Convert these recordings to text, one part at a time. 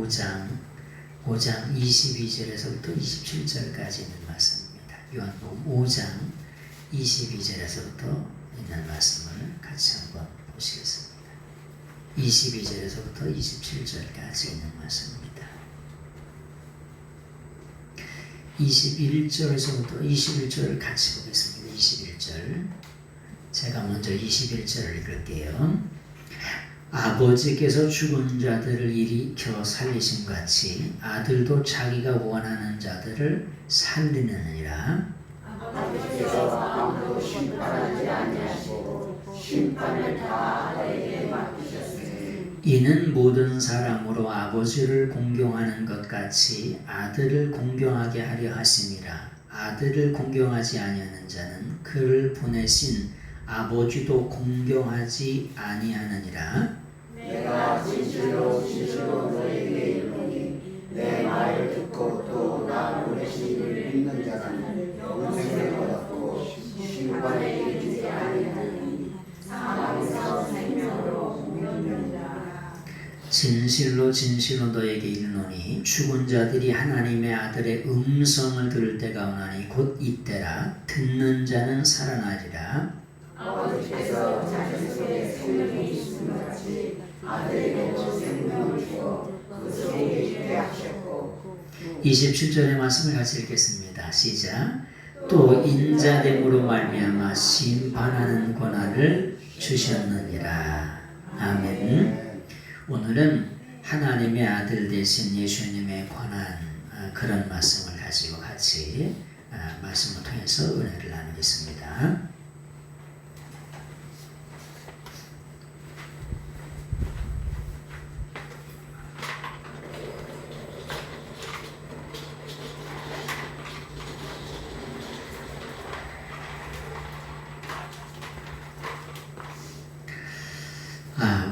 5장 22절에서부터 27절까지 있는 말씀입니다. 요한복음 5장 22절에서부터 있는 말씀을 같이 한번 보시겠습니다. 22절에서부터 27절까지 있는 말씀입니다. 21절에서부터 21절을 같이 보겠습니다. 21절. 제가 먼저 21절을 읽을게요. 아버지께서 죽은 자들을 일으켜 살리신 같이 아들도 자기가 원하는 자들을 살리느니라. 아버지께서 아무도 심판하지 아니하시고 심판을 다 아들에게 맡기셨으니 이는 모든 사람으로 아버지를 공경하는 것 같이 아들을 공경하게 하려 하심이라. 아들을 공경하지 아니하는 자는 그를 보내신 아버지도 공경하지 아니하느니라. 내가 진실로 너에게 이르노니 내 말을 듣고 또 나 보내신 이를 믿는 자는 영생을 얻고 심판에 이르지 아니하니 사망에서 생명으로 옮겨지리라. 진실로 너에게 이르노니 죽은 자들이 하나님의 아들의 음성을 들을 때가 오나니 곧 이때라. 듣는 자는 살아나리라. 아버지께서 자기 속에 생명이 있음 같이 아들에게도 생명을 주어 그 속에 있게 하셨고 27절의 말씀을 같이 읽겠습니다. 시작. 또 인자됨으로 말미암아 심판하는 권한을 주셨느니라. 아멘. 오늘은 하나님의 아들 되신 예수님의 권한, 그런 말씀을 가지고 같이 말씀을 통해서 은혜를 나누겠습니다.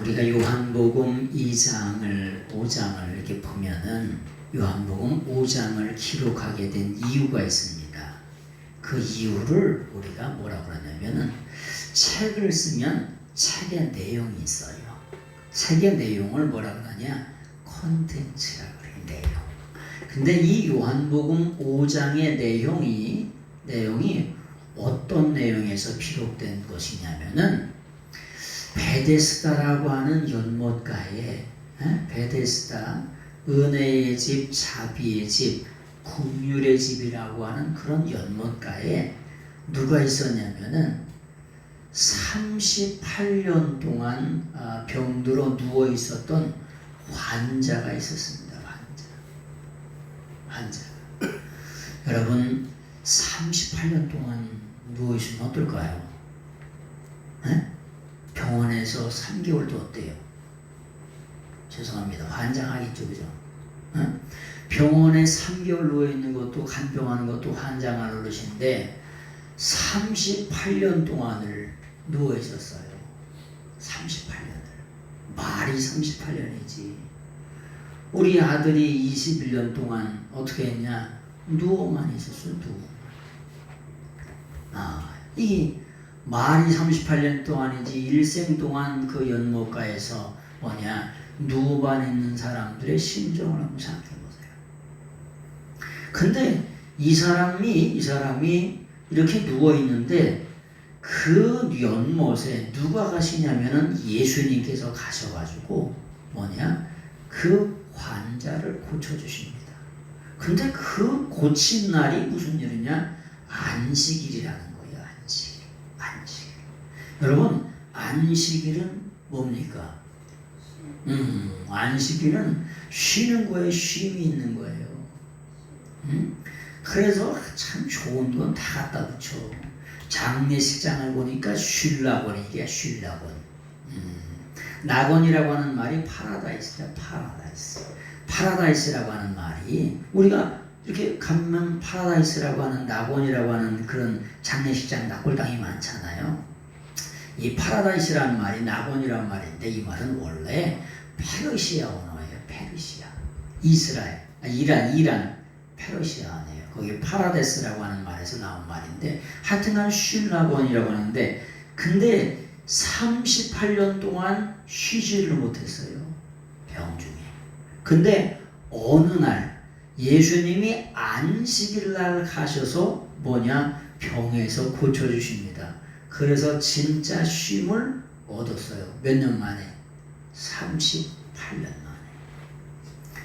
우리가 요한복음 5장을 이렇게 보면은 요한복음 5장을 기록하게 된 이유가 있습니다. 그 이유를 우리가 뭐라고 그러냐면은 책을 쓰면 책의 내용이 있어요. 책의 내용을 뭐라고 하냐? 콘텐츠라고 그래요. 내용. 근데 이 요한복음 5장의 내용이 어떤 내용에서 기록된 것이냐면은 베데스다라고 하는 연못가에 베데스다, 은혜의 집, 자비의 집, 긍휼의 집이라고 하는 그런 연못가에 누가 있었냐면은 38년 동안 병들어 누워 있었던 환자가 있었습니다. 환자. 여러분 38년 동안 누워 있으면 어떨까요? 병원에서 3개월도 어때요? 죄송합니다. 환장하겠죠, 그죠? 병원에 3개월 누워있는 것도 간병하는 것도 환장할 노릇인데 38년 동안을 누워있었어요. 38년을. 말이 38년이지. 우리 아들이 21년 동안 어떻게 했냐? 누워만 있었어요. 이 말이 38년 동안이지 일생 동안 그 연못가에서 누워만 있는 사람들의 심정을 한번 생각해 보세요. 근데 이 사람이 이렇게 누워 있는데 그 연못에 누가 가시냐면은 예수님께서 가셔가지고 그 환자를 고쳐주십니다. 근데 그 고친 날이 무슨 일이냐? 안식일이라는 거예요. 안식일. 여러분, 안식일은 뭡니까? 안식일은 쉬는 거에 쉼이 있는 거예요. 그래서 참 좋은 건 다 갖다 붙여. 장례식장을 보니까 쉴라곤이야, 쉴라곤. 낙원이라고 하는 말이 파라다이스야, 파라다이스. 파라다이스라고 하는 말이 우리가 이렇게 가면 파라다이스라고 하는 낙원이라고 하는 그런 장례식장 낙골당이 많잖아요. 이 파라다이스라는 말이 낙원이라는 말인데 이 말은 원래 페르시아 언어예요. 페르시아. 이란 페르시아네요. 거기 파라데스라고 하는 말에서 나온 말인데 하여튼간 쉴낙원이라고 하는데 근데 38년 동안 쉬지를 못했어요. 병 중에. 근데 어느 날 예수님이 안식일 날 가셔서 병에서 고쳐주십니다. 그래서 진짜 쉼을 얻었어요. 몇 년 만에? 38년 만에.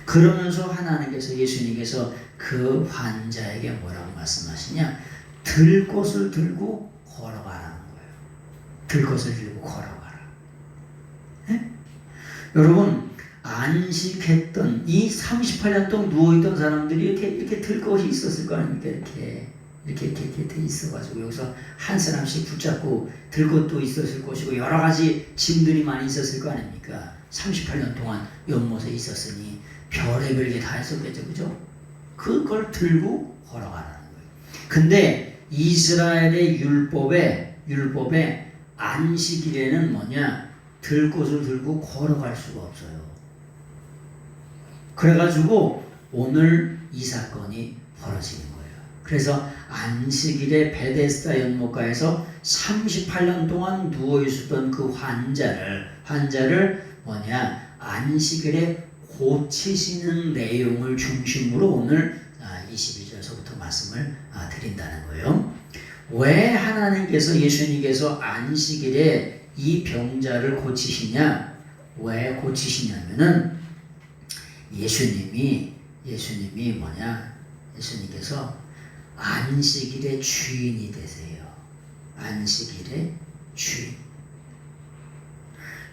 그러면서 하나님께서 예수님께서 그 환자에게 뭐라고 말씀하시냐? 들 것을 들고 걸어가라는 거예요. 들 것을 들고 걸어가라. 네? 여러분 안식했던 이 38년 동안 누워있던 사람들이 이렇게 들 것이 있었을 거 아닙니까? 이렇게 돼 있어가지고 여기서 한 사람씩 붙잡고 들 것도 있었을 것이고 여러 가지 짐들이 많이 있었을 거 아닙니까? 38년 동안 연못에 있었으니 별의별 게 다 했었겠죠, 그죠? 그걸 들고 걸어가라는 거예요. 근데 이스라엘의 율법에 안식일에는 들 것을 들고 걸어갈 수가 없어요. 그래가지고 오늘 이 사건이 벌어지는 거예요. 그래서 안식일에 베데스다 연못가에서 38년 동안 누워있었던 그 환자를 안식일에 고치시는 내용을 중심으로 오늘 22절서부터 말씀을 드린다는 거예요. 왜 하나님께서 예수님께서 안식일에 이 병자를 고치시냐? 왜 고치시냐면은 예수님께서 안식일의 주인이 되세요. 안식일의 주인.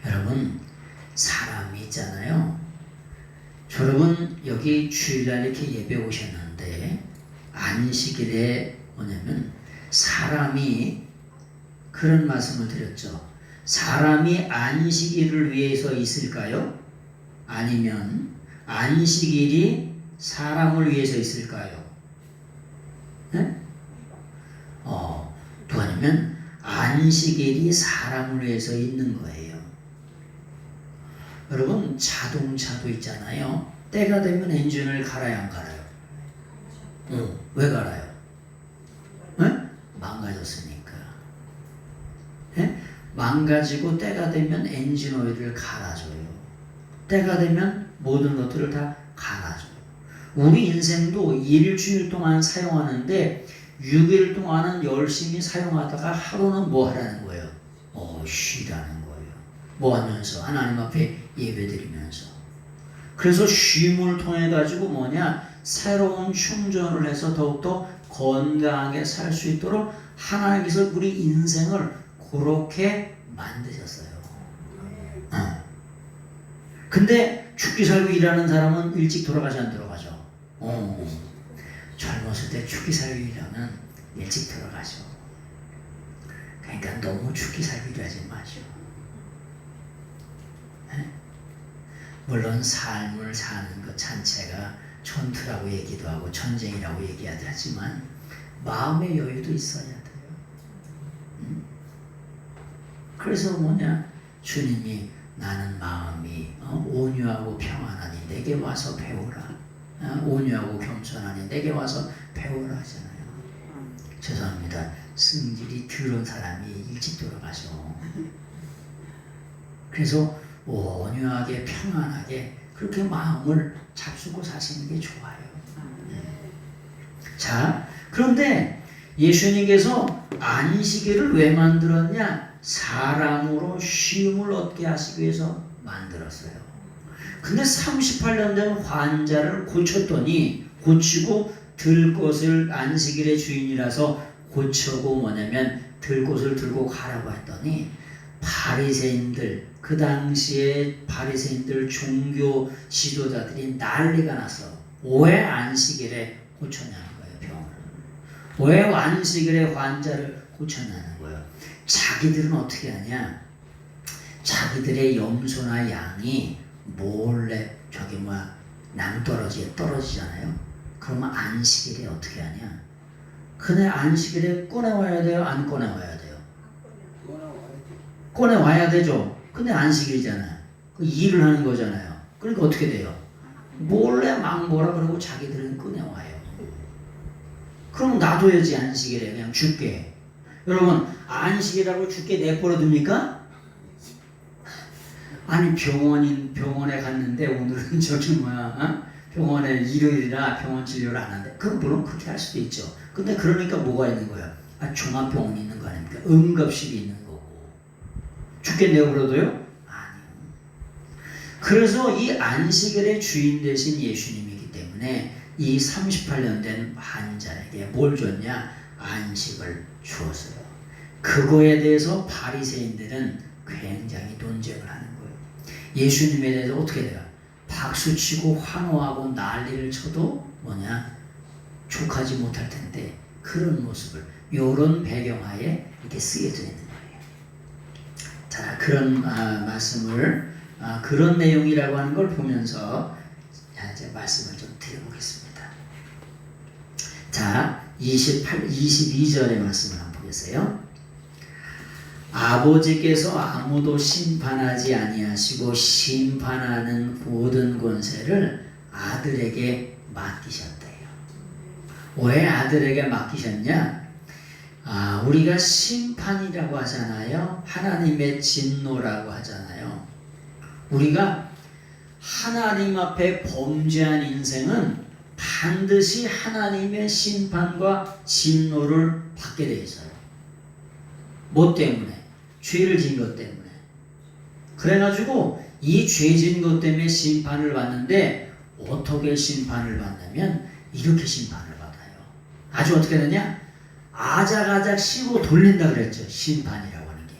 여러분 사람이 있잖아요. 여러분 여기 주일날 이렇게 예배 오셨는데 안식일에 사람이 그런 말씀을 드렸죠. 사람이 안식일을 위해서 있을까요? 아니면 안식일이 사람을 위해서 있을까요? 네? 또 아니면 안식일이 사람을 위해서 있는 거예요. 여러분 자동차도 있잖아요. 때가 되면 엔진을 갈아야 안 갈아요? 왜 갈아요? 네? 망가졌으니까. 네? 망가지고 때가 되면 엔진 오일을 갈아줘요. 때가 되면 모든 것들을 다 갈아줘요. 우리 인생도 일주일 동안 사용하는데 6일 동안은 열심히 사용하다가 하루는 뭐 하라는 거예요? 쉬라는 거예요. 뭐 하면서? 하나님 앞에 예배드리면서. 그래서 쉼을 통해 가지고 새로운 충전을 해서 더욱더 건강하게 살 수 있도록 하나님께서 우리 인생을 그렇게 만드셨어요. 근데 죽기 살고 일하는 사람은 일찍 돌아가지 안 돌아가죠? 젊었을 때 죽기 살고 일하면 일찍 돌아가죠. 그러니까 너무 죽기 살고 일하지 마시오. 물론 삶을 사는 것 자체가 전투라고 얘기도 하고 전쟁이라고 얘기하지만 마음의 여유도 있어야 돼요. 그래서 주님이 나는 마음이 온유하고 평안하니 내게 와서 배우라. 온유하고 겸손하니 내게 와서 배우라 하잖아요. 죄송합니다. 승질이 더러운 사람이 일찍 돌아가죠. 그래서 온유하게 평안하게 그렇게 마음을 잡수고 사시는 게 좋아요. 자, 그런데 예수님께서 안식일을 왜 만들었냐? 사람으로 쉼을 얻게 하시기 위해서 만들었어요. 근데 38년 된 환자를 고치고 들 것을 안식일의 주인이라서 고쳐고 들 것을 들고 가라고 했더니 바리새인들, 그 당시에 바리새인들 종교 지도자들이 난리가 났어. 왜 안식일에 고쳤냐는 거예요, 병을. 왜 안식일에 환자를 고쳤냐는 거예요. 자기들은 어떻게 하냐? 자기들의 염소나 양이 몰래 낭떠러지에 떨어지잖아요. 그러면 안식일에 어떻게 하냐? 그날 안식일에 꺼내와야 돼요? 안 꺼내와야 돼요? 꺼내와야 되죠. 근데 안식일이잖아요. 그 일을 하는 거잖아요. 그러니까 어떻게 돼요? 몰래 막 뭐라 그러고 자기들은 꺼내와요. 그럼 놔둬야지. 안식일에 그냥 죽게. 여러분 안식이라고 죽게 내버려 둡니까? 아니 병원에 갔는데 오늘은 저기 병원에 일요일이라 병원 진료를 안 한대. 그럼 물론 그렇게 할 수도 있죠. 근데 그러니까 뭐가 있는 거야? 종합병원이 있는 거 아닙니까? 응급실이 있는 거고. 죽겠네요 그러도요? 아니요. 그래서 이 안식일의 주인 되신 예수님이기 때문에 이 38년 된 환자에게 뭘 줬냐? 안식을 주었어요. 그거에 대해서 바리새인들은 굉장히 논쟁을 하는 거예요. 예수님에 대해서 어떻게 돼요? 박수치고 환호하고 난리를 쳐도 족하지 못할 텐데 그런 모습을 이런 배경하에 이렇게 쓰여져 있는 거예요. 자, 그런 말씀을 그런 내용이라고 하는 걸 보면서 이제 말씀을 좀 드려보겠습니다. 자, 22절의 말씀을 한번 보겠어요. 아버지께서 아무도 심판하지 아니하시고 심판하는 모든 권세를 아들에게 맡기셨대요. 왜 아들에게 맡기셨냐? 우리가 심판이라고 하잖아요. 하나님의 진노라고 하잖아요. 우리가 하나님 앞에 범죄한 인생은 반드시 하나님의 심판과 진노를 받게 되어 있어요. 뭐 때문에? 죄를 지은 것 때문에. 그래가지고 이 죄 지은 것 때문에 심판을 받는데 어떻게 심판을 받냐면 이렇게 심판을 받아요. 아주 어떻게 되냐? 아작아작 씹어 돌린다 그랬죠. 심판이라고 하는 게.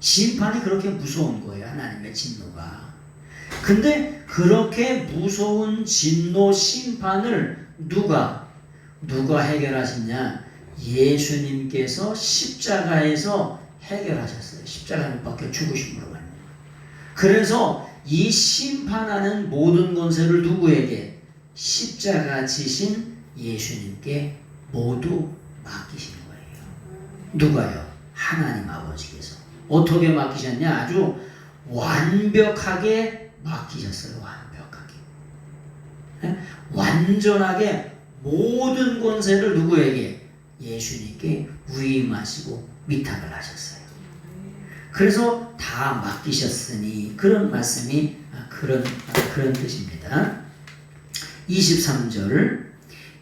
심판이 그렇게 무서운 거예요. 하나님의 진노가. 근데 그렇게 무서운 진노 심판을 누가 해결하셨냐? 예수님께서 십자가에서 해결하셨어요. 십자가 못 박혀 죽으심으로 말미암아. 그래서 이 심판하는 모든 권세를 누구에게? 십자가 지신 예수님께 모두 맡기신 거예요. 누가요? 하나님 아버지께서. 어떻게 맡기셨냐? 아주 완벽하게 맡기셨어요. 완벽하게. 완전하게 모든 권세를 누구에게? 예수님께 위임하시고 위탁을 하셨어요. 그래서 다 맡기셨으니 그런 말씀이 그런 뜻입니다. 23절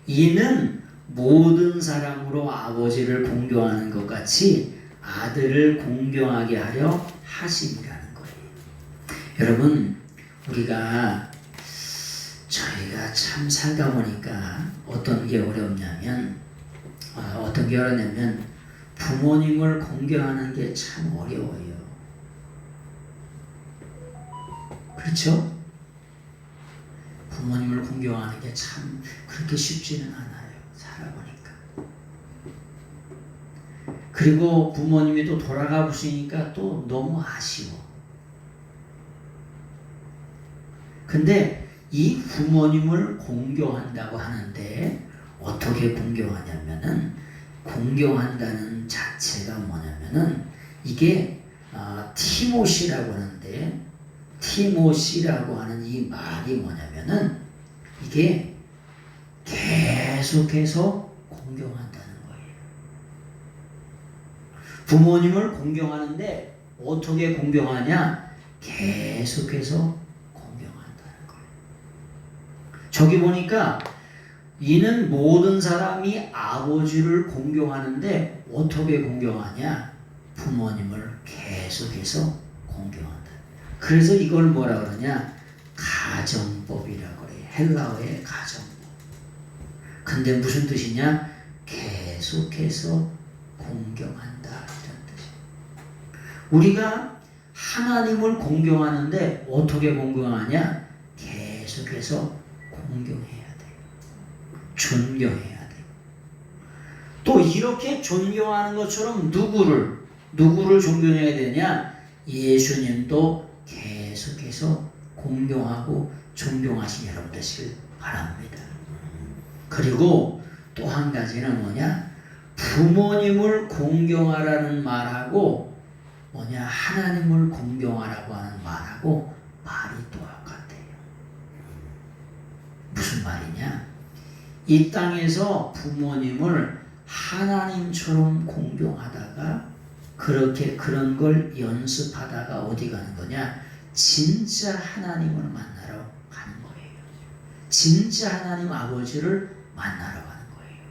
이는 모든 사람으로 아버지를 공경하는 것 같이 아들을 공경하게 하려 하심이라는 거예요. 여러분 저희가 참 살다 보니까 어떤 게 어렵냐면 부모님을 공경하는 게 참 어려워요. 그렇죠? 부모님을 공경하는 게 참 그렇게 쉽지는 않아요. 살아보니까. 그리고 부모님이 또 돌아가 보시니까 또 너무 아쉬워. 근데 이 부모님을 공경한다고 하는데 어떻게 공경하냐면은 공경한다는 자체가 뭐냐면은 이게 티모시라고 하는데 티모시라고 하는 이 말이 뭐냐면은 이게 계속해서 공경한다는 거예요. 부모님을 공경하는데 어떻게 공경하냐? 계속해서 공경한다는 거예요. 저기 보니까 이는 모든 사람이 아버지를 공경하는데 어떻게 공경하냐? 부모님을 계속해서 공경한다. 그래서 이걸 뭐라 그러냐? 가정법이라고 그래요. 헬라어의 가정법. 근데 무슨 뜻이냐? 계속해서 공경한다 이런 뜻이에요. 우리가 하나님을 공경하는데 어떻게 공경하냐? 계속해서 공경해야 존경해야 돼요. 또 이렇게 존경하는 것처럼 누구를 존경해야 되냐? 예수님도 계속해서 공경하고 존경하신 여러분 되시길 바랍니다. 그리고 또 한 가지는 뭐냐? 부모님을 공경하라는 말하고 하나님을 공경하라고 하는 말하고 말이 똑같아요. 무슨 말이냐? 이 땅에서 부모님을 하나님처럼 공경하다가 그런 걸 연습하다가 어디 가는 거냐? 진짜 하나님을 만나러 가는 거예요. 진짜 하나님 아버지를 만나러 가는 거예요.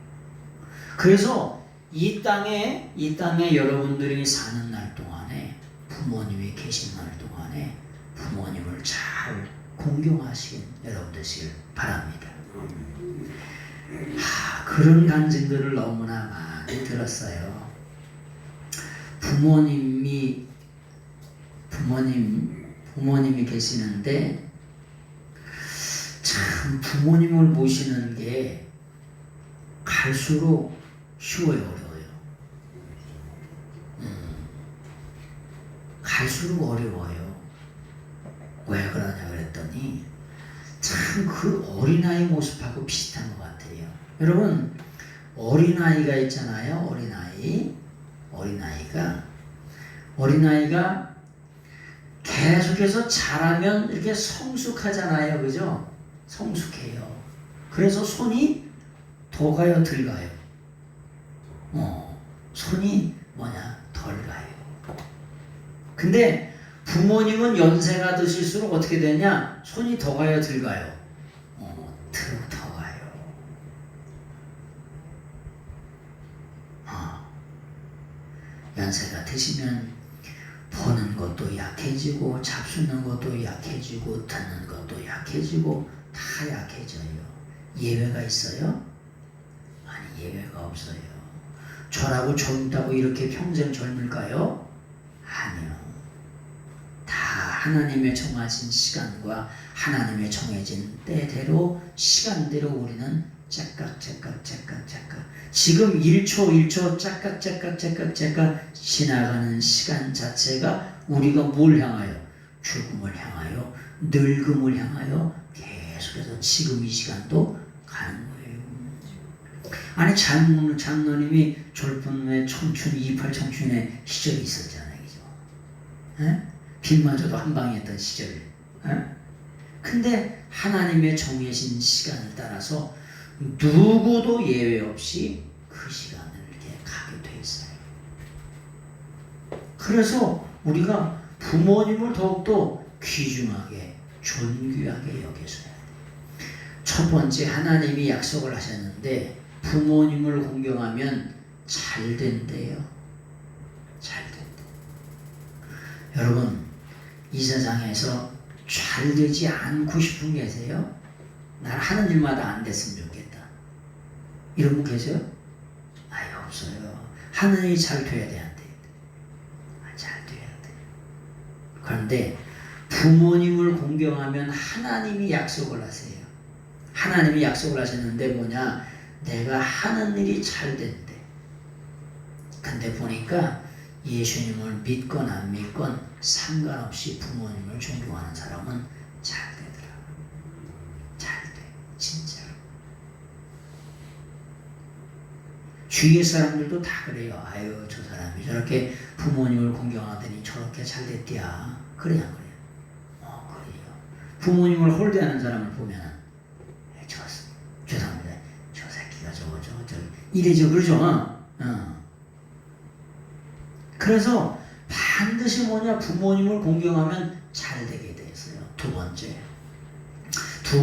그래서 이 땅에 여러분들이 사는 날 동안에, 부모님이 계신 날 동안에 부모님을 잘 공경하시긴 여러분 되시길 바랍니다. 그런 간증들을 너무나 많이 들었어요. 부모님이 계시는데 참 부모님을 모시는 게 갈수록 쉬워요, 어려워요? 갈수록 어려워요. 왜 그러냐 그랬더니 참 그 어린아이 모습하고 비슷한 것 같아요. 여러분, 어린아이가 있잖아요. 어린아이가 계속해서 자라면 이렇게 성숙하잖아요. 그죠? 성숙해요. 그래서 손이 더 가요, 덜 가요? 손이 덜 가요. 근데 부모님은 연세가 드실수록 어떻게 되냐? 손이 더 가요, 덜 가요? 더 가요. 연세가 드시면 보는 것도 약해지고, 잡수는 것도 약해지고, 듣는 것도 약해지고, 다 약해져요. 예외가 있어요? 아니, 예외가 없어요. 저라고 젊다고 이렇게 평생 젊을까요? 아니요. 다 하나님의 정하신 시간과 하나님의 정해진 때대로, 시간대로 우리는 짝각 지금 1초 짝각 지나가는 시간 자체가 우리가 뭘 향하여? 죽음을 향하여, 늙음을 향하여 계속해서 지금 이 시간도 가는 거예요. 아니, 장로님이 졸품의 청춘, 28 청춘의 시절이 있었잖아요. 그죠? 빗마저도 한 방에 했던 시절. 근데 하나님의 정해진 시간을 따라서 누구도 예외 없이 그 시간을 이렇게 가게 돼 있어요. 그래서 우리가 부모님을 더욱더 귀중하게, 존귀하게 여겨서야 돼요. 첫 번째, 하나님이 약속을 하셨는데 부모님을 공경하면 잘 된대요. 잘 된대. 여러분, 이 세상에서 잘 되지 않고 싶은 분 계세요? 난 하는 일마다 안 됐으면 좋겠다. 이런 분 계세요? 아예 없어요. 하는 일이 잘 돼야 돼, 안 돼? 잘 돼야 돼. 그런데 부모님을 공경하면 하나님이 약속을 하세요. 하나님이 약속을 하셨는데 뭐냐? 내가 하는 일이 잘 된대. 근데 보니까 예수님을 믿건 안 믿건 상관없이 부모님을 존경하는 사람은 잘 되더라. 잘 돼. 진짜로. 주위의 사람들도 다 그래요. 아유, 저 사람이 저렇게 부모님을 공경하더니 저렇게 잘 됐디야. 그래요, 안 그래요? 그래요. 부모님을 홀대하는 사람을 보면 죄송합니다. 저 새끼가 저 이래죠, 그러죠? 그래서 반드시 뭐냐? 부모님을 공경하면 잘 되게 돼 있어요. 두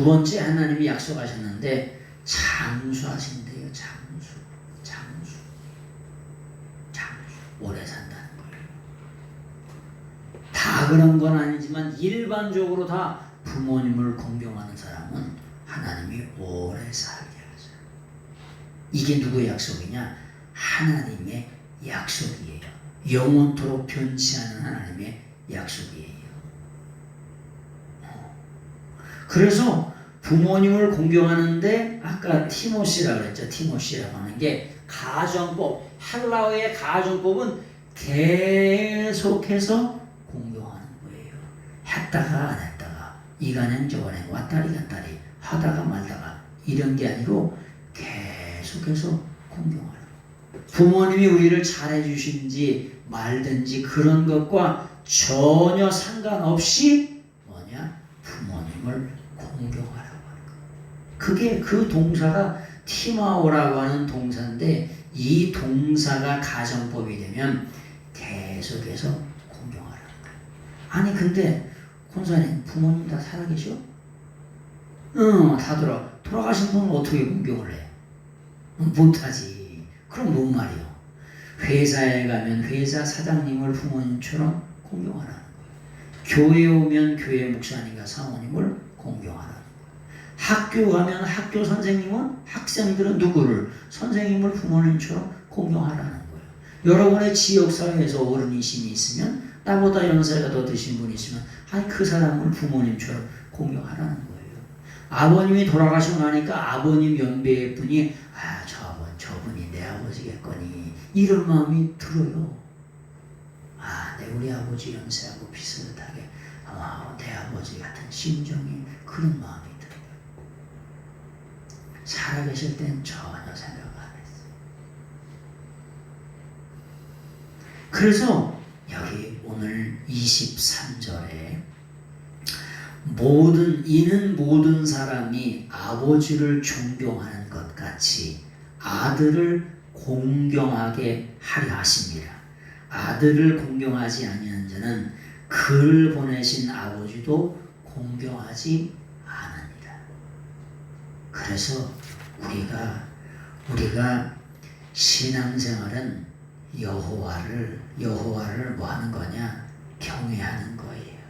번째 하나님이 약속하셨는데 장수하신대요. 장수. 오래 산다는 거예요. 다 그런 건 아니지만 일반적으로 다 부모님을 공경하는 사람은 하나님이 오래 살게 하죠. 이게 누구의 약속이냐? 하나님의 약속이에요. 영원토록 변치 않은 하나님의 약속이에요. 그래서 부모님을 공경하는데 아까 티모시라고 그랬죠. 티모시라고 하는 게 가정법, 헬라어의 가정법은 계속해서 공경하는 거예요. 했다가 안 했다가, 이간행 저간행 왔다리 갔다리 하다가 말다가 이런 게 아니고 계속해서 공경하는 거예요. 부모님이 우리를 잘해주신지 말든지 그런 것과 전혀 상관없이 뭐냐? 부모님을 공경하라고 하는 거예요. 그게 그 동사가 티마오라고 하는 동사인데 이 동사가 가정법이 되면 계속해서 공경하라는 거예요. 아니 근데 권사님, 부모님 다 살아계셔? 다 돌아가신 분은 어떻게 공경을 해? 못하지. 그럼 뭔 말이요? 회사에 가면 회사 사장님을 부모님처럼 공경하라는 거예요. 교회에 오면 교회 목사님과 사모님을 공경하라는 거예요. 학교 가면 학교 선생님은 학생들은 누구를? 선생님을 부모님처럼 공경하라는 거예요. 여러분의 지역사회에서 어른이심이 있으면 나보다 연세가 더 드신 분이 있으면 아니 그 사람을 부모님처럼 공경하라는 거예요. 아버님이 돌아가시고 나니까 아버님 연배의 분이 저분이 내 아버지겠거니 이런 마음이 들어요. 우리 아버지 연세하고 비슷하게 내 아버지 같은 심정이 그런 마음이 들어요. 살아계실 땐 전혀 생각 안 했어요. 그래서 여기 오늘 23절에 이는 모든 사람이 아버지를 존경하는 것 같이 아들을 공경하게 하려 하십니다. 아들을 공경하지 아니하는 자는 그를 보내신 아버지도 공경하지 않으니라. 그래서 우리가 신앙생활은 여호와를 뭐 하는 거냐? 경외하는 거예요.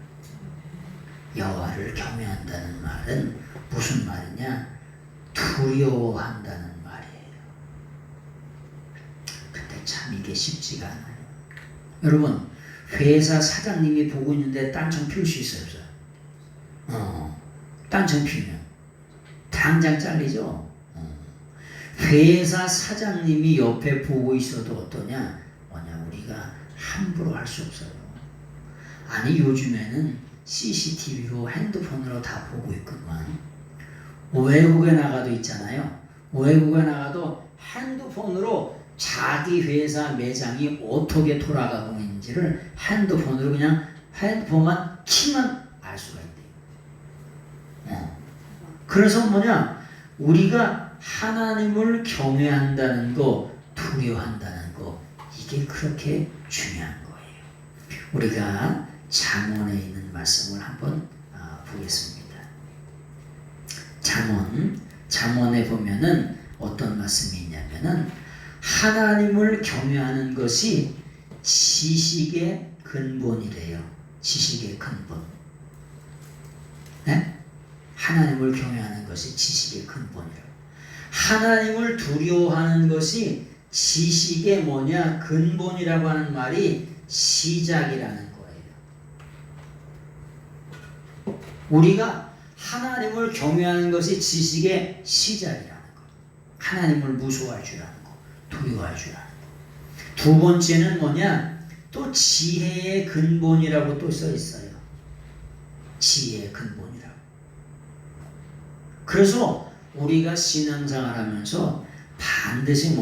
여호와를 경외한다는 말은 무슨 말이냐? 두려워한다는 말이에요. 근데 참 이게 쉽지가 않아요. 여러분, 회사 사장님이 보고 있는데 딴청 피울 수 있어요, 없어요? 딴청 피우면 당장 잘리죠. 회사 사장님이 옆에 보고 있어도 어떠냐? 우리가 함부로 할 수 없어요. 아니 요즘에는 CCTV로 핸드폰으로 다 보고 있구만. 외국에 나가도 있잖아요. 외국에 나가도 핸드폰으로 자기 회사 매장이 어떻게 돌아가고 있는지를 핸드폰으로 그냥 핸드폰만 키면 알 수가 있대요. 그래서 우리가 하나님을 경외한다는 거, 두려워한다는 거, 이게 그렇게 중요한 거예요. 우리가 잠언에 있는 말씀을 한번 보겠습니다. 잠언에 보면은 어떤 말씀이 있냐면은 하나님을 경외하는 것이 지식의 근본이래요. 지식의 근본. 네? 하나님을 경외하는 것이 지식의 근본이라고. 하나님을 두려워하는 것이 지식의 근본이라고 하는 말이 시작이라는 거예요. 우리가 하나님을 경외하는 것이 지식의 시작이라는 거. 하나님을 무서워할 줄 아는 거, 두려워할 줄 아는 거. 두 번째는 또 지혜의 근본이라고 또 써 있어요. 지혜의 근본이라고. 그래서 우리가 신앙생활 하면서 반드시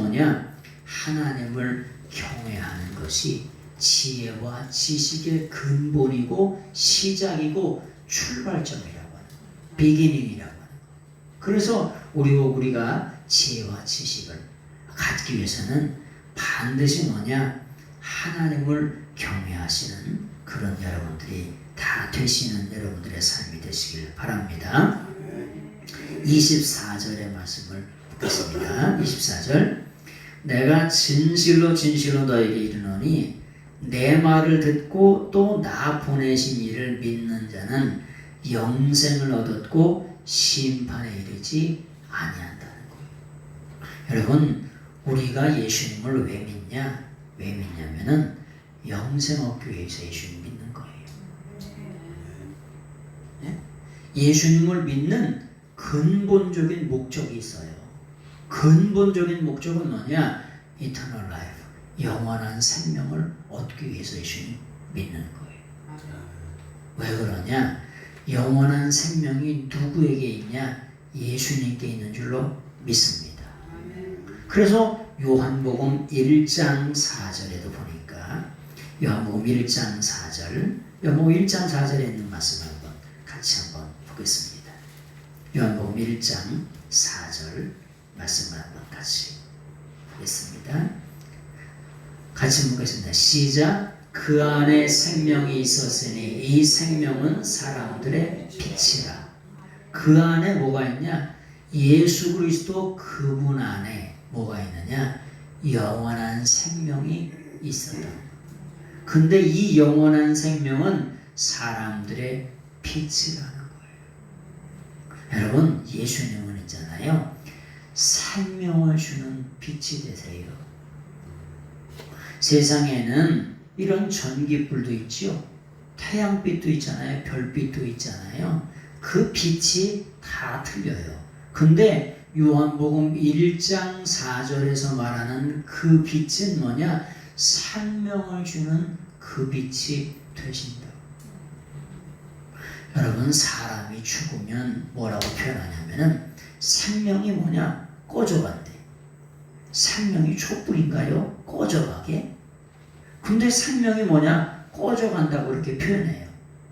하나님을 경외하는 것이 지혜와 지식의 근본이고 시작이고 출발점이라고 하는 거예요. 비기닝이라고 하는 거예요. 그래서 우리가 지혜와 지식을 갖기 위해서는 반드시 하나님을 경외하시는 그런 여러분들이 다 되시는 여러분들의 삶이 되시길 바랍니다. 24절의 말씀을 보겠습니다. 24절. 내가 진실로 너에게 이르노니 내 말을 듣고 또 나 보내신 이를 믿는 자는 영생을 얻었고 심판에 이르지 아니한다는 거예요. 여러분, 우리가 예수님을 왜 믿냐? 왜 믿냐면은 영생 얻기 위해서 예수님 믿는 거예요. 네? 예수님을 믿는 근본적인 목적이 있어요. 근본적인 목적은 eternal life, 영원한 생명을 얻기 위해서 예수님 믿는 거예요. 왜 그러냐? 영원한 생명이 누구에게 있냐? 예수님께 있는 줄로 믿습니다. 그래서 요한복음 1장 4절에도 보니까 요한복음 1장 4절에 있는 말씀을 같이 한번 보겠습니다. 요한복음 1장 4절 말씀을 한번 같이 보겠습니다. 같이 보겠습니다. 시작. 그 안에 생명이 있었으니 이 생명은 사람들의 빛이라. 그 안에 뭐가 있냐? 예수 그리스도 그분 안에 뭐가 있느냐? 영원한 생명이 있었다. 근데 이 영원한 생명은 사람들의 빛이라는 거예요. 여러분, 예수님은 있잖아요, 생명을 주는 빛이 되세요. 세상에는 이런 전기불도 있죠. 태양빛도 있잖아요. 별빛도 있잖아요. 그 빛이 다 틀려요. 근데 요한복음 1장 4절에서 말하는 그 빛은 뭐냐? 생명을 주는 그 빛이 되신다. 여러분, 사람이 죽으면 뭐라고 표현하냐면은 생명이 뭐냐? 꺼져간대. 생명이 촛불인가요? 꺼져가게? 근데 생명이 뭐냐? 꺼져간다고 이렇게 표현해요.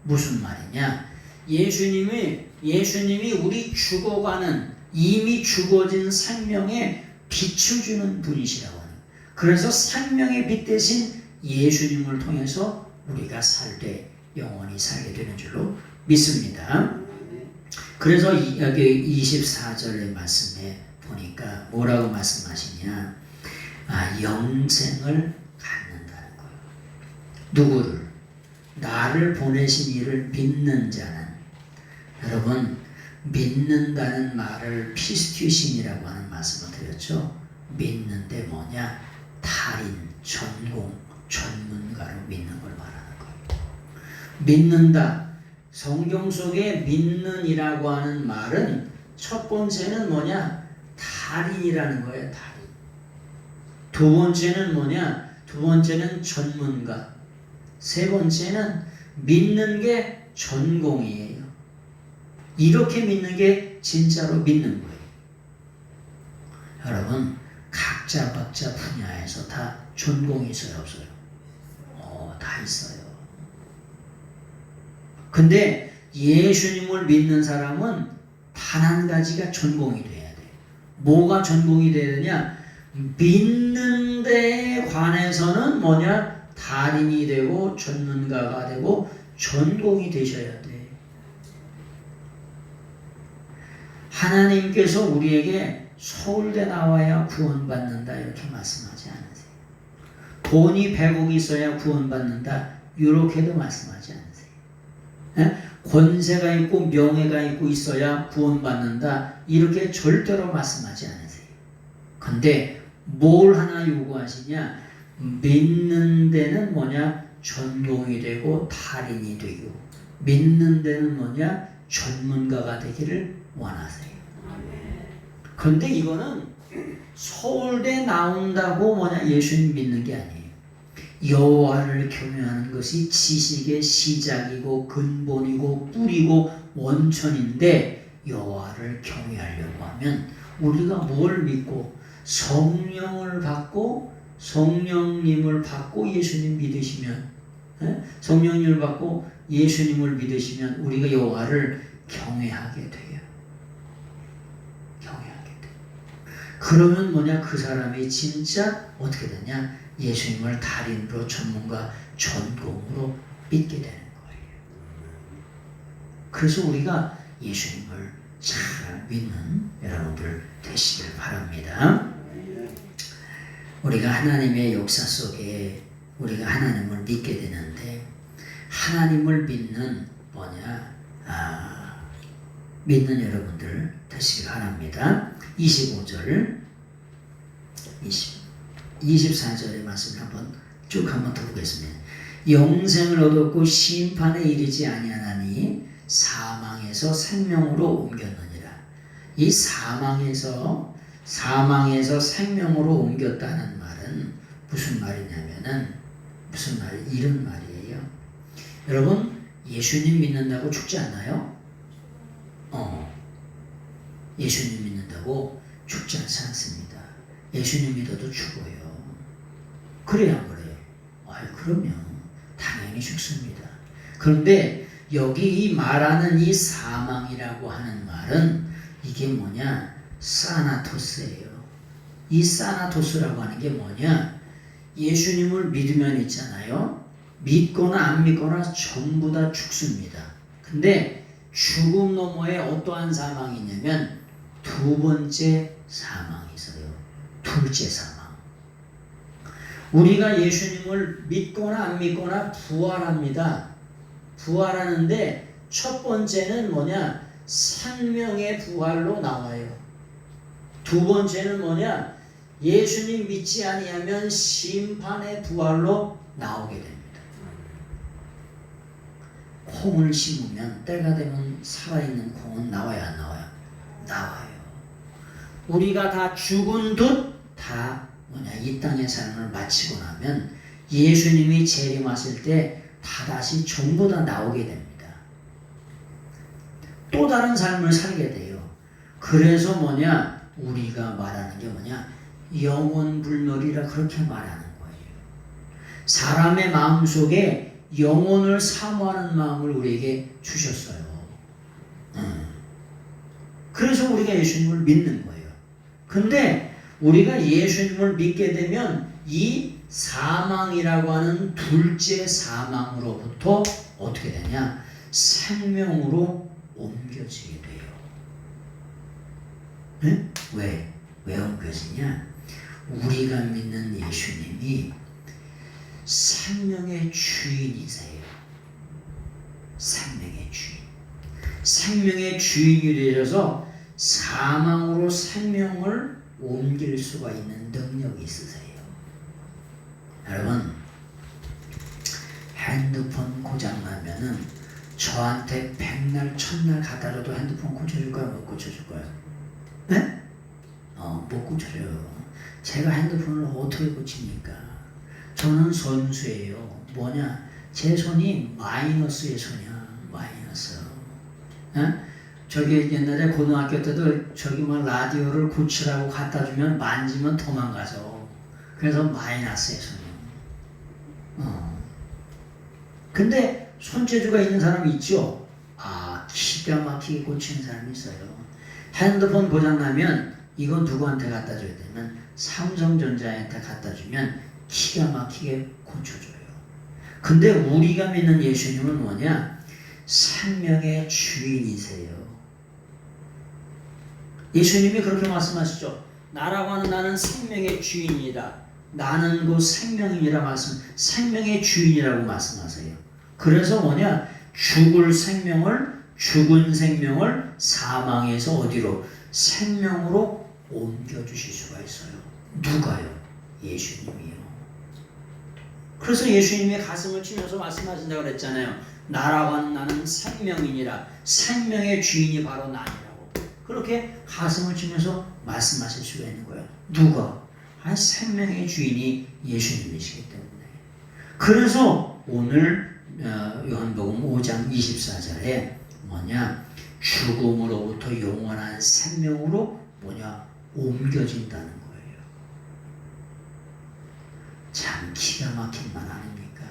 무슨 말이냐? 예수님이 우리 죽어가는, 이미 죽어진 생명에 빛을 주는 분이시라고 하는 거예요. 그래서 생명의 빛 대신 예수님을 통해서 우리가 살 때 영원히 살게 되는 줄로 믿습니다. 그래서 여기 24절의 말씀에 보니까 뭐라고 말씀하시냐? 영생을 갖는다는 거예요. 누구를? 나를 보내신 이를 믿는 자는. 여러분, 믿는다는 말을 피스티신이라고 하는 말씀을 드렸죠. 믿는데 뭐냐? 달인, 전공, 전문가로 믿는 걸 말하는 거예요. 믿는다. 성경 속에 믿는이라고 하는 말은 첫 번째는 뭐냐? 달인이라는 거예요. 달인. 두 번째는 뭐냐? 두 번째는 전문가. 세 번째는 믿는 게 전공이에요. 이렇게 믿는 게 진짜로 믿는 거예요. 여러분, 각자 분야에서 다 전공이 있어요, 없어요? 다 있어요. 근데 예수님을 믿는 사람은 단 한 가지가 전공이 돼야 돼. 뭐가 전공이 돼야 되냐? 믿는 데에 관해서는 뭐냐? 달인이 되고 전문가가 되고 전공이 되셔야 돼. 하나님께서 우리에게 서울대 나와야 구원받는다 이렇게 말씀하지 않으세요. 돈이 100억이 있어야 구원받는다 이렇게도 말씀하지 않으세요. 권세가 있고 명예가 있고 있어야 구원받는다 이렇게 절대로 말씀하지 않으세요. 근데 뭘 하나 요구하시냐? 믿는 데는 뭐냐? 전공이 되고 달인이 되고, 믿는 데는 뭐냐? 전문가가 되기를 원하세요. 그런데 이거는 서울대 나온다고 뭐냐? 예수님 믿는 게 아니에요. 여호와를 경외하는 것이 지식의 시작이고 근본이고 뿌리고 원천인데, 여호와를 경외하려고 하면 우리가 뭘 믿고 성령을 받고 성령님을 받고 예수님 믿으시면, 성령님을 받고 예수님을 믿으시면 우리가 여호와를 경외하게 돼요. 경외하게 돼. 그러면 뭐냐? 그 사람이 진짜 어떻게 되냐? 예수님을 달인으로, 전문가, 전공으로 믿게 되는 거예요. 그래서 우리가 예수님을 잘 믿는 여러분들 되시길 바랍니다. 우리가 하나님의 역사 속에 우리가 하나님을 믿게 되는데, 하나님을 믿는 믿는 여러분들 되시길 바랍니다. 25절 24절의 말씀을 한번 더 보겠습니다. 영생을 얻었고 심판에 이르지 아니하나니 사망에서 생명으로 옮겼느니라. 이 사망에서 생명으로 옮겼다는 말은 무슨 말이냐면은, 이런 말이에요. 여러분, 예수님 믿는다고 죽지 않나요? 예수님 믿는다고 죽지 않지 않습니다. 예수님 믿어도 죽어요. 그래야 안 그래요? 그럼요. 당연히 죽습니다. 그런데 여기 이 말하는 이 사망이라고 하는 말은 이게 뭐냐? 사나토스예요. 이 사나토스라고 하는 게 뭐냐? 예수님을 믿으면 있잖아요. 믿거나 안 믿거나 전부 다 죽습니다. 근데 죽음 너머에 어떠한 사망이 있냐면 두 번째 사망이 있어요. 둘째 사망. 우리가 예수님을 믿거나 안 믿거나 부활합니다. 부활하는데 첫 번째는 뭐냐? 생명의 부활로 나와요. 두 번째는 뭐냐? 예수님 믿지 아니하면 심판의 부활로 나오게 됩니다. 콩을 심으면 때가 되면 살아있는 콩은 나와요, 안 나와요? 나와요. 우리가 다 죽은 듯 다 뭐냐? 이 땅의 삶을 마치고 나면 예수님이 재림하실 때 다다시 전부 다 나오게 됩니다. 또 다른 삶을 살게 돼요. 그래서 뭐냐? 우리가 말하는 게 뭐냐? 영혼불멸이라 그렇게 말하는 거예요. 사람의 마음속에 영혼을 사모하는 마음을 우리에게 주셨어요. 그래서 우리가 예수님을 믿는 거예요. 근데 우리가 예수님을 믿게 되면 이 사망이라고 하는 둘째 사망으로부터 어떻게 되냐? 생명으로 옮겨지게 돼요. 네? 왜 옮겨지냐? 우리가 믿는 예수님이 생명의 주인이세요. 생명의 주인. 생명의 주인이 되셔서 사망으로 생명을 옮길 수가 있는 능력이 있으세요. 여러분, 핸드폰 고장나면은 저한테 백날 천날 갖다 줘도 핸드폰 고쳐줄까요? 못 고쳐줄까요? 네? 못 고쳐줘요. 제가 핸드폰을 어떻게 고칩니까? 저는 선수예요. 뭐냐? 제 손이 마이너스의 손이야. 마이너스. 저기 옛날에 고등학교 때도 저기 막 라디오를 고치라고 갖다 주면 만지면 도망가죠. 그래서 마이너스의 손이에요. 근데 손재주가 있는 사람이 있죠? 기가 막히게 고치는 사람이 있어요. 핸드폰 고장나면 이거 누구한테 갖다 줘야 되면 삼성전자한테 갖다 주면 기가 막히게 고쳐줘요. 근데 우리가 믿는 예수님은 뭐냐? 생명의 주인이세요. 예수님이 그렇게 말씀하시죠. 나라고 하는 나는 생명의 주인이다. 나는 그 생명이라 생명의 주인이라고 말씀하세요. 그래서 뭐냐? 죽은 생명을 사망에서 어디로? 생명으로 옮겨주실 수가 있어요. 누가요? 예수님이요. 그래서 예수님이 가슴을 치면서 말씀하신다고 그랬잖아요. 나라고 하는 나는 생명이니라. 생명의 주인이 바로 나니라고. 그렇게 가슴을 치면서 말씀하실 수가 있는 거예요. 누가? 생명의 주인이 예수님이시기 때문에. 그래서 오늘 요한복음 5장 24절에 뭐냐? 죽음으로부터 영원한 생명으로 뭐냐? 옮겨진다는 거예요. 참 기가 막힌 말 아닙니까?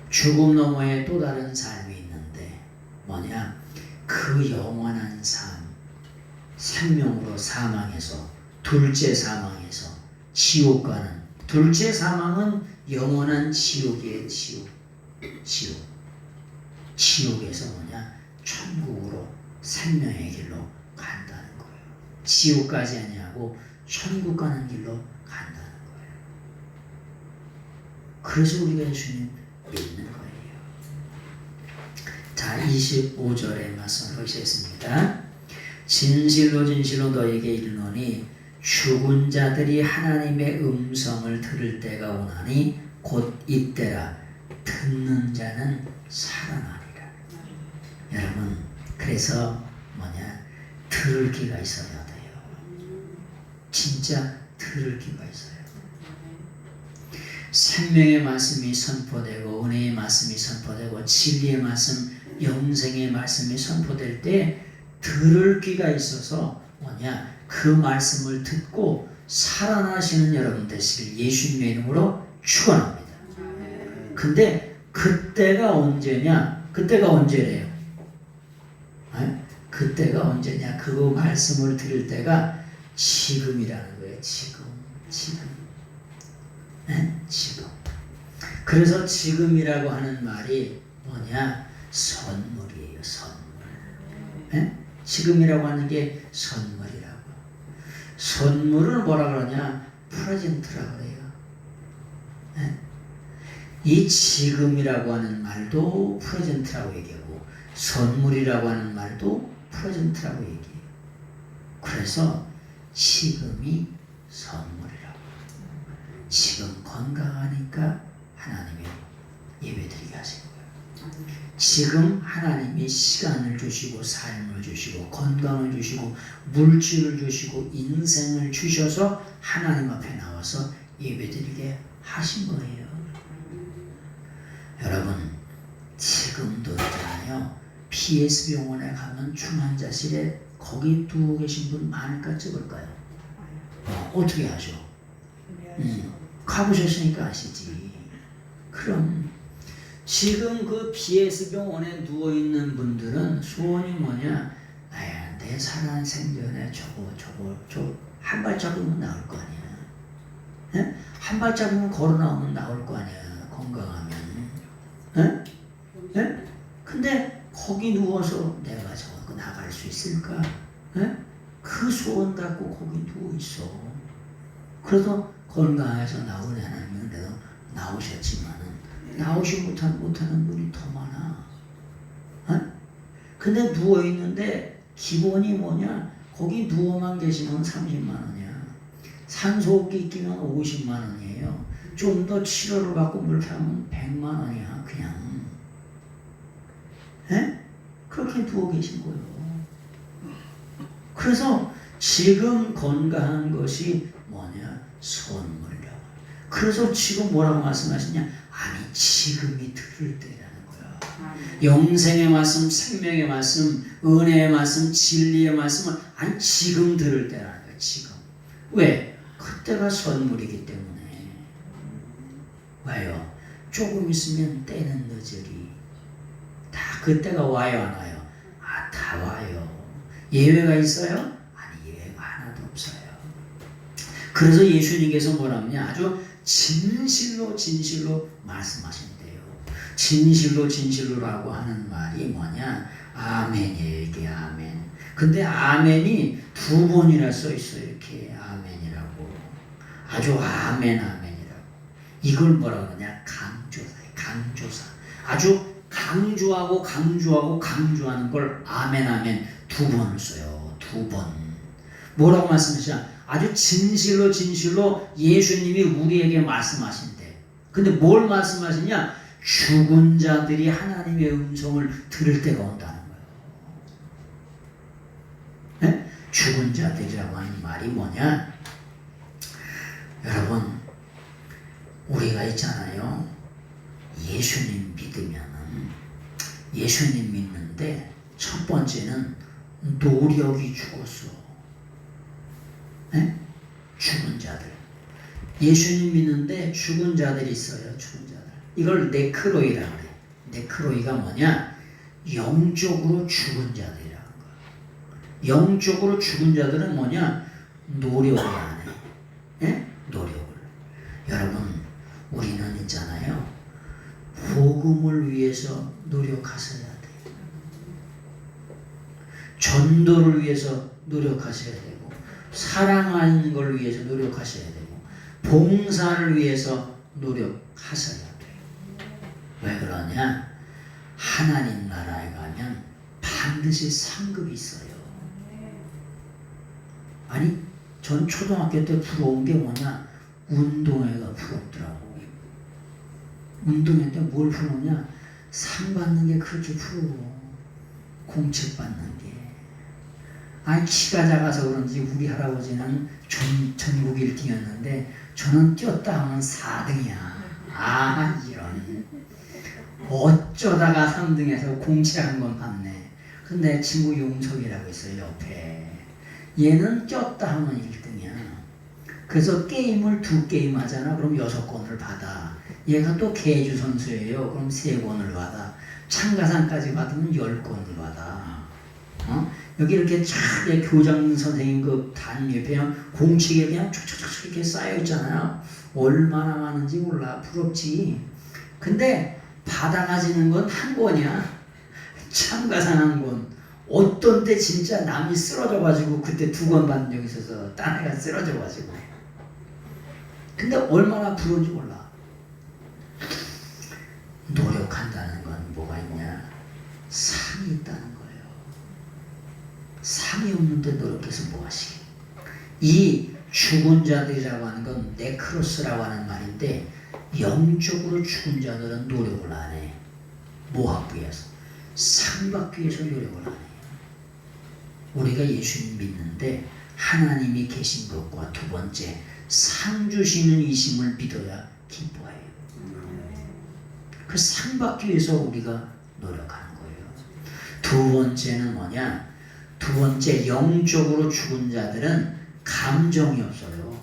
죽음 너머에 또 다른 삶이 있는데 뭐냐? 그 영원한 삶, 생명으로 사망에서 둘째 사망에서 지옥 가는 둘째 사망은 영원한 지옥이에요. 지옥에서 뭐냐? 천국으로 생명의 길로 간다는 거예요. 지옥까지 아니하고 천국 가는 길로 간다는 거예요. 그래서 우리가 예수님 믿는 거예요. 자, 25절의 말씀을 보시겠습니다. 진실로 진실로 너에게 이르노니 죽은 자들이 하나님의 음성을 들을 때가 오나니 곧 이때라. 듣는 자는 살아나리라. 여러분, 그래서 뭐냐? 들을 귀가 있어야 돼요. 진짜 들을 귀가 있어요. 생명의 말씀이 선포되고 은혜의 말씀이 선포되고 진리의 말씀, 영생의 말씀이 선포될 때 들을 귀가 있어서 뭐냐? 그 말씀을 듣고 살아나시는 여러분 되시길 예수님의 이름으로 축원합니다. 근데 그때가 언제냐? 그때가 언제래요? 그때가 언제냐? 그 말씀을 들을 때가 지금이라는 거예요. 지금. 지금. 그래서 지금이라고 하는 말이 뭐냐? 선물이에요. 선물. 예? 지금이라고 하는 게 선물이라고. 선물을 뭐라 그러냐? 프레젠트라고 그래요. 예? 이 지금이라고 하는 말도 프레젠트라고 얘기하고 선물이라고 하는 말도 프레젠트라고 얘기해요. 그래서 지금이 선물이라고. 지금 건강하니까 하나님이 예배드리게 하신 거예요. 지금 하나님이 시간을 주시고 삶을 주시고 건강을 주시고 물질을 주시고 인생을 주셔서 하나님 앞에 나와서 예배드리게 하신 거예요. 여러분 지금도 있잖아요. PS 병원에 가면 중환자실에 거기 두고 계신 분 많을까 적을까요? 어떻게 하죠? 가보셨으니까 아시지. 그럼 지금 그 PS 병원에 누워있는 분들은 소원이 뭐냐? 아야, 내 살아난 생전에 저거 한 발자국은 나올 거 아니야. 에? 한 발자국은 걸어 나오면 나올 거 아니야. 건강하면. 에? 에? 근데 거기 누워서 내가 저거 나갈 수 있을까? 에? 그 소원 갖고 거기 누워 있어. 그래서 건강해서 나오는 하나님은 그래도 나오셨지만은 나오지 못하는 분이 더 많아. 어? 근데 누워 있는데 기본이 뭐냐? 거기 누워만 계시면 30만 원이야. 산소호흡기 끼면 50만 원이에요. 좀 더 치료를 받고 뭐 이렇게 하면 100만 원이야. 그냥. 에? 그렇게 누워 계신 거예요. 그래서 지금 건강한 것이 뭐냐? 선물이라고. 그래서 지금 뭐라고 말씀하시냐? 아니 지금이 들을 때라는 거야. 영생의 말씀, 생명의 말씀, 은혜의 말씀, 진리의 말씀은 아니 지금 들을 때라는 거야. 지금. 왜? 그때가 선물이기 때문에. 와요. 조금 있으면 때는 늦으리. 다 그때가 와요 안 와요? 아, 다 와요. 예외가 있어요? 아니 예외가 하나도 없어요. 그래서 예수님께서 뭐라냐? 아주 진실로 말씀하신대요. 진실로라고 하는 말이 뭐냐? 아멘이에요. 이게 아멘. 근데 아멘이 두 번이나 써 있어요. 이렇게 아멘이라고. 아주 아멘이라고. 이걸 뭐라 그러냐? 강조사. 아주 강조하는 걸 아멘 두 번을 써요. 두 번. 뭐라고 말씀하시냐? 아주 진실로 예수님이 우리에게 말씀하신대. 근데 뭘 말씀하시냐? 죽은 자들이 하나님의 음성을 들을 때가 온다는 거예요. 네? 죽은 자들이라고 하는 말이 뭐냐? 여러분 우리가 있잖아요. 예수님 믿는데 첫 번째는 노력이 죽었어. 네? 죽은 자들. 예수님 믿는데 죽은 자들이 있어요. 죽은 자들. 이걸 네크로이라 그래. 네크로이가 뭐냐? 영적으로 죽은 자들이라는 거야. 영적으로 죽은 자들은 뭐냐? 노력을 안 해. 네? 노력을. 여러분 우리는 있잖아요. 복음을 위해서 노력하셔야 돼. 전도를 위해서 노력하셔야 되고 사랑하는 걸 위해서 노력하셔야 되고 봉사를 위해서 노력하셔야 돼요. 왜 그러냐? 하나님 나라에 가면 반드시 상급이 있어요. 아니 전 초등학교 때 부러운 게 뭐냐? 운동회가 부럽더라고. 운동회 때 뭘 부르냐? 상 받는 게 그렇게 부러워. 공책 받는 게. 아니 키가 작아서 그런지 우리 할아버지는 전국 1등이었는데 저는 뛰었다 하면 4등이야. 아 이런. 어쩌다가 3등에서 공책 한 번 받네. 근데 친구 용석이라고 있어요 옆에. 얘는 뛰었다 하면 1등이야. 그래서 게임을 2게임 하잖아. 그럼 6권을 받아. 얘가 또 계주 선수예요. 그럼 3권을 받아. 참가상까지 받으면 10권을 받아. 여기 이렇게 쫙 교장 선생님 그 단 옆에 공책에 그냥 촉촉촉 이렇게 쌓여 있잖아요. 얼마나 많은지 몰라. 부럽지. 근데 받아가지는 건 한 권이야. 참가상 한 권. 어떤 때 진짜 남이 쓰러져가지고 그때 2권 받은 적이 있어서 딴 애가 쓰러져가지고. 근데 얼마나 부러운지 몰라. 노력한다는 건 뭐가 있냐? 상이 있다는 거예요. 상이 없는데 노력해서 뭐 하시게? 이 죽은 자들이라고 하는 건 네크로스라고 하는 말인데 영적으로 죽은 자들은 노력을 안 해. 뭐 하기 위해서? 상 받기 위해서 노력을 안 해요. 우리가 예수님 믿는데 하나님이 계신 것과 두 번째 상 주시는 이심을 믿어야 기뻐해요. 그 상 받기 위해서 우리가 노력하는 거예요. 두 번째는 뭐냐? 두 번째 영적으로 죽은 자들은 감정이 없어요.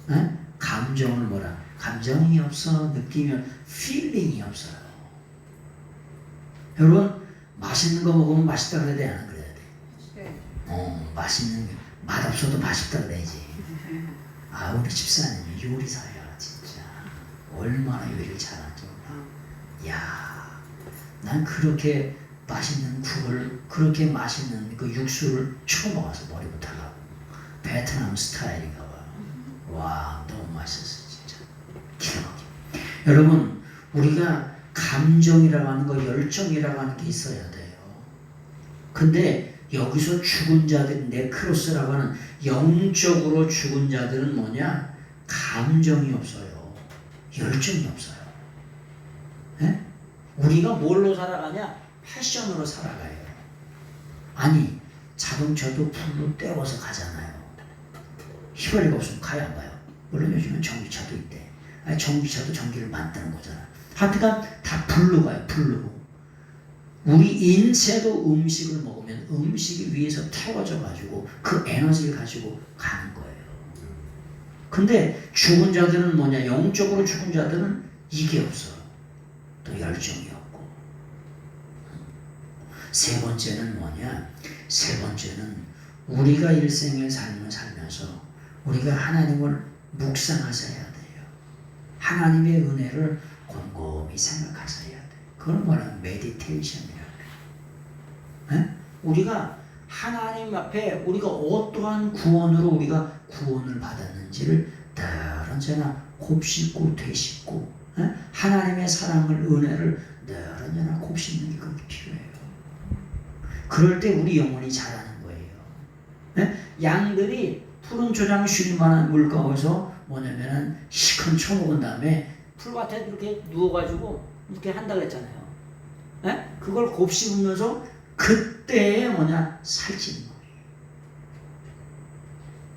네? 감정을 뭐라? 감정이 없어. 느낌이 feeling이 없어요. 여러분 맛있는 거 먹으면 맛있다 그래야 돼? 안 그래야 돼? 맛있는 맛없어도 맛있다 그래야지. 아 우리 집사님이 요리사야 진짜. 얼마나 요리를 잘하죠. 야, 난 그렇게 맛있는 국을 그렇게 맛있는 그 육수를 처음 먹어서 머리부터 하고 베트남 스타일인가 봐. 와 너무 맛있었어 진짜. 기가 막혀. 여러분 우리가 감정이라고 하는 거 열정이라고 하는 게 있어야 돼요. 근데 여기서 죽은 자들 네크로스라고 하는 영적으로 죽은 자들은 뭐냐? 감정이 없어요. 열정이 없어요. 네? 우리가 뭘로 살아가냐? 패션으로 살아가요. 아니 자동차도 불로 때워서 가잖아요. 휘발유가 없으면 가요 안 가요? 물론 요즘은 전기차도 있대. 아니 전기차도 전기를 만드는 거잖아. 하여튼 다 불로 가요. 불로. 우리 인체도 음식을 먹으면 음식이 위에서 태워져 가지고 그 에너지를 가지고 가는 거예요. 근데 죽은 자들은 뭐냐? 영적으로 죽은 자들은 이게 없어. 또 열정이 없고. 세 번째는 뭐냐? 세 번째는 우리가 일생의 삶을 살면서 우리가 하나님을 묵상하셔야 돼요. 하나님의 은혜를 곰곰이 생각하셔야 돼요. 그걸 말하는 메디테이션이라고 해요. 우리가 하나님 앞에 우리가 어떠한 구원으로 우리가 구원을 받았는지를 늘 언제나 곱씹고 되씹고 하나님의 사랑을 은혜를 늘 언제나 곱씹는 게 그렇게 필요해요. 그럴 때 우리 영혼이 자라는 거예요. 양들이 푸른 초장 쉴 만한 물가에서 뭐냐면은 시큰 쳐먹은 다음에 풀밭에 이렇게 누워가지고 이렇게 한다고 했잖아요. 그걸 곱씹으면서 그때에 뭐냐 살찌는 거예요.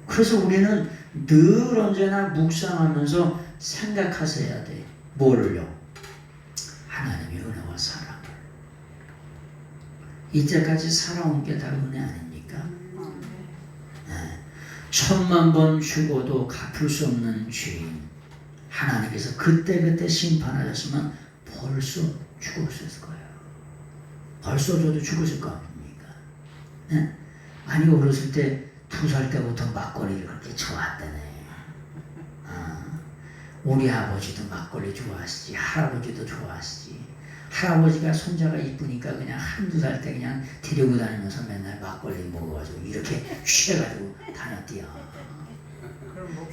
그래서 우리는 늘 언제나 묵상하면서 생각하셔야 돼. 뭐를요? 하나님의 은혜와 사랑을. 이때까지 살아온 게 다 은혜 아닙니까? 10,000,000번 죽어도 갚을 수 없는 죄인. 하나님께서 그때그때 심판하셨으면 벌써 죽었을 거예요. 벌써 저도 죽었을 거 아닙니까? 아니 어렸을 때 2살 때부터 막걸리를 그렇게 좋아한다네. 우리 아버지도 막걸리 좋아하시지. 할아버지도 좋아하시지. 할아버지가 손자가 이쁘니까 그냥 1~2살 때 그냥 데리고 다니면서 맨날 막걸리 먹어가지고 이렇게 취해가지고 다녔대요.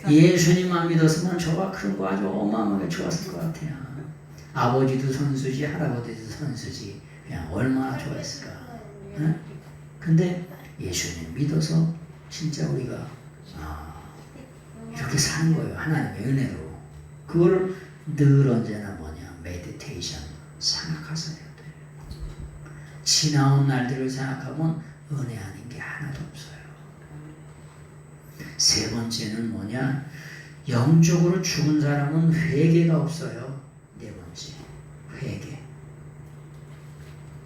예수님만 믿었으면 저가 그런 거 아주 어마어마하게 좋았을 것 같아요. 아버지도 선수지 할아버지도 선수지. 그냥 얼마나 좋아했을까. 근데 예수님 믿어서 진짜 우리가 이렇게 사는 거예요. 하나님의 은혜로. 그걸 늘 언제나 뭐냐 메디테이션 생각하셔야 돼요. 지나온 날들을 생각하면 은혜 아닌 게 하나도 없어요. 세 번째는 뭐냐? 영적으로 죽은 사람은 회개가 없어요. 네 번째, 회개.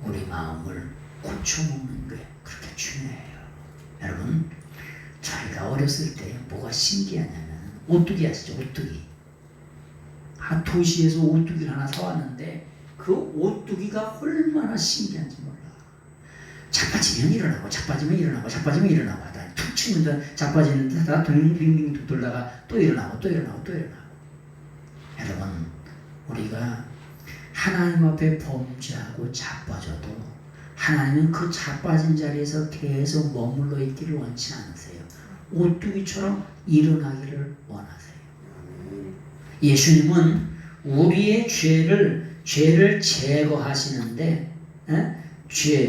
우리 마음을 고쳐먹는 게 그렇게 중요해요. 여러분, 저희가 어렸을 때 뭐가 신기하냐면 오뚜기 아시죠? 오뚜기. 도시에서 오뚜기를 하나 사왔는데 그 오뚜기가 얼마나 신기한지 몰라. 자빠지면 일어나고 자빠지면 일어나고 자빠지면 일어나고 하다 툭 치면 자빠지는데 하다가 빙빙빙 돌다가 또 일어나고 또 일어나고 또 일어나고. 여러분 우리가 하나님 앞에 범죄하고 자빠져도 하나님은 그 자빠진 자리에서 계속 머물러 있기를 원치 않으세요. 오뚜기처럼 일어나기를 원하세요. 예수님은 우리의 죄를 제거하시는데,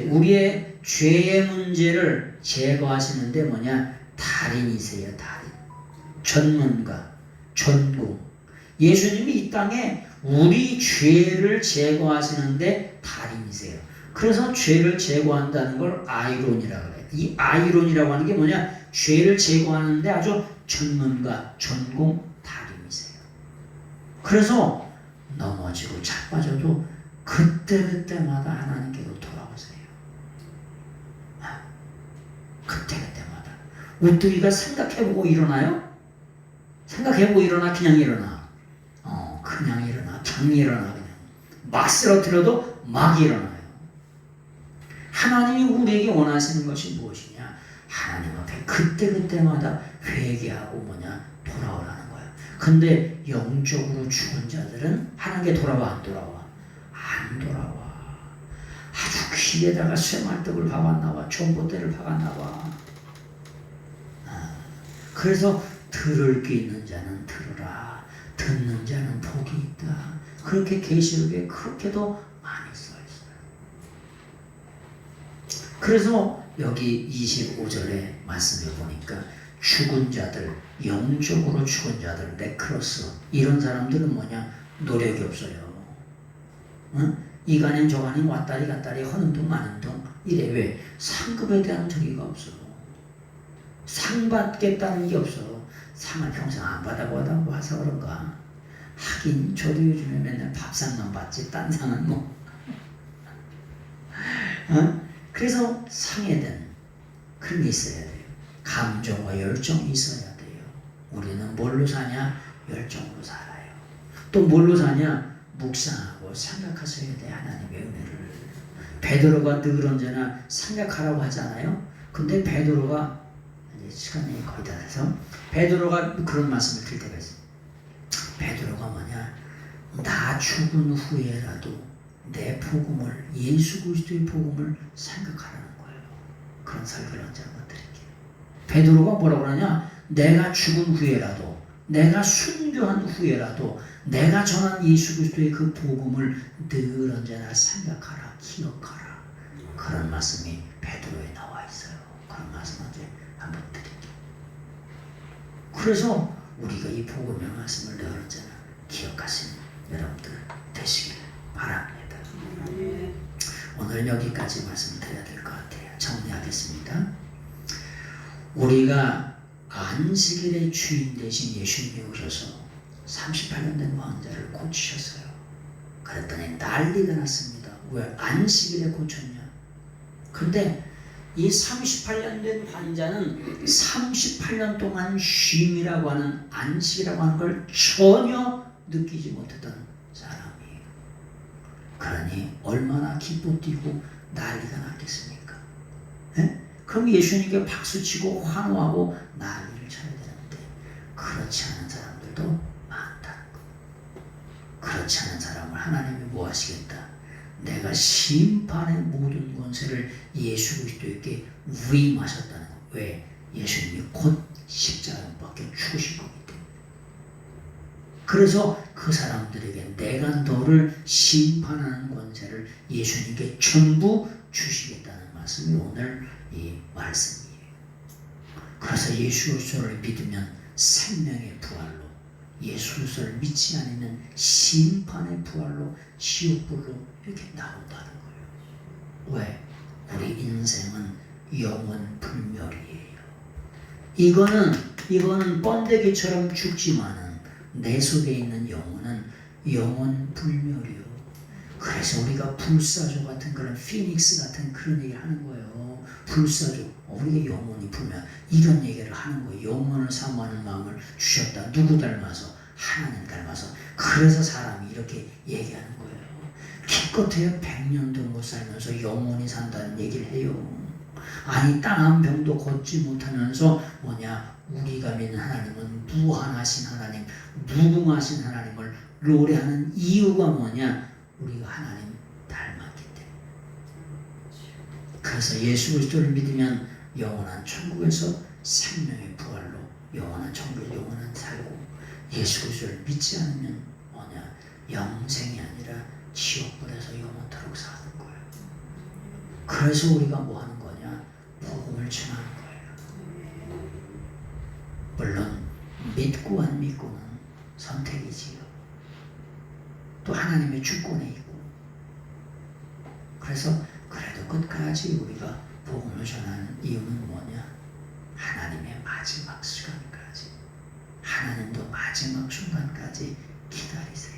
우리의 죄의 문제를 제거하시는데 뭐냐? 달인이세요. 달인. 전문가, 전공. 예수님이 이 땅에 우리 죄를 제거하시는데 달인이세요. 그래서 죄를 제거한다는 걸 아이론이라고 해요. 이 아이론이라고 하는 게 뭐냐? 죄를 제거하는데 아주 전문가, 전공, 달인이세요. 그래서 넘어지고 자빠져도 그때그때마다 하나님께로 돌아오세요. 그때그때마다. 오뚜기가 생각해보고 일어나요? 생각해보고 일어나? 그냥 일어나? 그냥 일어나. 그냥 일어나. 그냥. 막 쓰러뜨려도 막 일어나요. 하나님이 우리에게 원하시는 것이 무엇이냐? 하나님 앞에 그때그때마다 회개하고 뭐냐? 돌아오라는 거예요. 근데 영적으로 죽은 자들은 하나님께 돌아와 안 돌아와? 안 돌아와. 아주 귀에다가 쇠말떡을 박았나봐. 전봇대를 박았나봐. 그래서 들을 게 있는 자는 들으라. 듣는 자는 복이 있다. 그렇게 계시록에 그렇게도 많이 써 있어요. 그래서 여기 25절의 말씀을 보니까 죽은 자들, 영적으로 죽은 자들, 네크로스, 이런 사람들은 뭐냐? 노력이 없어요. 응? 이간행 저간행 왔다리 갔다리 하는 둥 마는 둥 이래. 왜? 상급에 대한 저기가 없어. 상 받겠다는 게 없어. 상을 평생 안 받아보다 와서 그런가. 하긴 저도 요즘에 맨날 밥상만 받지 딴 상은 뭐. 그래서 상에 대한 그런 게 있어야 돼요. 감정과 열정이 있어야 돼요. 우리는 뭘로 사냐? 열정으로 살아요. 또 뭘로 사냐? 묵상하고 생각하셔야 돼. 하나님의 은혜를. 베드로가 늘 언제나 생각하라고 하잖아요. 근데 베드로가 이제 시간이 거의 다 돼서 베드로가 그런 말씀을 드릴 때가 있어요. 베드로가 뭐냐? 나 죽은 후에라도 내 복음을, 예수 그리스도의 복음을 생각하라는 거예요. 그런 설교를 언제 한번 드릴게요. 베드로가 뭐라고 하냐? 내가 죽은 후에라도, 내가 순교한 후에라도 내가 전한 예수 그리스도의 그 복음을 늘 언제나 생각하라, 기억하라. 그런 말씀이 베드로에 나와 있어요. 그런 말씀 언제 한번 드릴게요. 그래서 우리가 이 복음의 말씀을 늘 언제나 기억하시는 여러분들 되시길 바랍니다. 오늘은 여기까지 말씀을 드려야 될 것 같아요. 정리하겠습니다. 우리가 안식일의 주인 되신 예수님이 오셔서 38년 된 환자를 고치셨어요. 그랬더니 난리가 났습니다. 왜? 안식일에 고쳤냐? 근데 이 38년 된 환자는 38년 동안 쉼이라고 하는, 안식이라고 하는 걸 전혀 느끼지 못했던 사람이에요. 그러니 얼마나 기뻐 뛰고 난리가 났겠습니까? 에? 그럼 예수님께 박수치고 환호하고 난리를 쳐야 되는데 그렇지 않은 사람들도 많다는 거. 그렇지 않은 사람을 하나님이 뭐 하시겠다? 내가 심판의 모든 권세를 예수 그리스도에게 위임하셨다는 거. 왜? 예수님이 곧 십자가에 밖에 죽으신 거기 때문에. 그래서 그 사람들에게 내가 너를 심판하는 권세를 예수님께 전부 주시겠다는 말씀이 오늘 이 말씀이에요. 그래서 예수 그리스도를 믿으면 생명의 부활로, 예수 그리스도를 믿지 않으면 심판의 부활로, 지옥불로 이렇게 나온다는 거예요. 왜? 우리 인생은 영원 불멸이에요. 이거는 번데기처럼 죽지만은 내 속에 있는 영혼은 영원 불멸이요. 그래서 우리가 불사조 같은 그런 피닉스 같은 그런 얘기를 하는 거예요. 불사조, 우리가 영혼이 불멸, 이런 얘기를 하는 거예요. 영혼을 사모하는 마음을 주셨다. 누구 닮아서? 하나님 닮아서. 그래서 사람이 이렇게 얘기하는 거예요. 기껏해야 100년도 못 살면서 영혼이 산다는 얘기를 해요. 아니 땅 한 병도 걷지 못하면서 뭐냐, 우리가 믿는 하나님은 무한하신 하나님, 무궁하신 하나님을 노래하는 이유가 뭐냐? 우리가 하나님 닮았기 때문에. 그래서 예수 그리스도를 믿으면 영원한 천국에서 생명의 부활로 영원한 천국에 영원한 살고, 예수 그리스도를 믿지 않으면 뭐냐, 영생이 아니라 지옥불에서 영원토록 사는 거예요. 그래서 우리가 뭐 하는 거냐, 복음을 전하는 거예요. 물론 믿고 안 믿고는 선택이지요. 또 하나님의 주권에 있고. 그래서 그래도 끝까지 우리가 복음을 전하는 이유는 뭐냐, 하나님의 마지막 시간까지, 하나님도 마지막 순간까지 기다리세요.